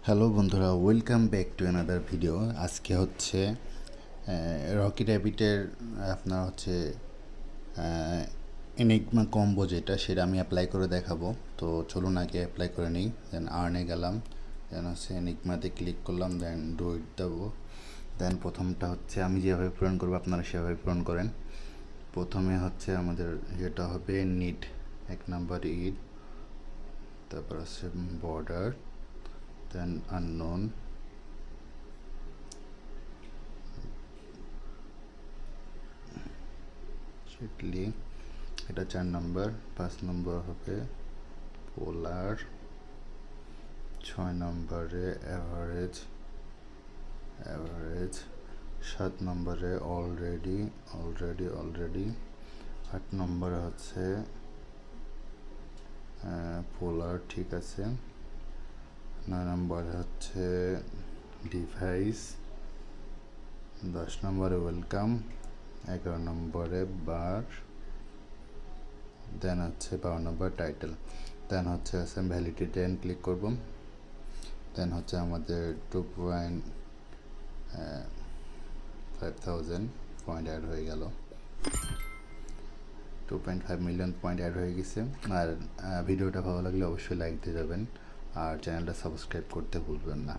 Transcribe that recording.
Hello বন্ধুরা, welcome back to another video. আজকে হচ্ছে রকি র্যাবিটের আপনার হচ্ছে এনিগমা কম্বো সেটা আমি অ্যাপ্লাই করে দেখাবো। তো চলুন আগে অ্যাপ্লাই করে নিই, দেন আর্নে গেলাম, দেন হচ্ছে এনিগমাতে ক্লিক করলাম, দেন ডু ইট দেবো। দেন প্রথমটা হচ্ছে আমি যেভাবে পূরণ করবো আপনারা সেভাবে পূরণ করেন। প্রথমে হচ্ছে আমাদের যেটা হবে নিড, 1 নাম্বার ইড, তারপর হচ্ছে বর্ডার, দেন আননোন, শিটলি, এটা 4 নম্বর। 5 নম্বর হবে পোলার, 6 নম্বরে অ্যাভারেজ, 7 নম্বরে অলরেডি, 8 নম্বরে হচ্ছে পোলার, ঠিক আছে। 9 নম্বরে হচ্ছে ডিভাইস, 10 নম্বরে ওয়েলকাম, 11 নম্বরে বার, দেন হচ্ছে 12 নম্বর টাইটেল। দেন হচ্ছে ভ্যালিডিটি 10 ক্লিক করব। দেন হচ্ছে আমাদের 2.5000 পয়েন্ট অ্যাড হয়ে গেল, 2.5 মিলিয়ন পয়েন্ট অ্যাড হয়ে গেছে। আর ভিডিওটা ভালো লাগলে অবশ্যই লাইক দিয়ে যাবেন, আর চ্যানেলটা সাবস্ক্রাইব করতে ভুলবেন না।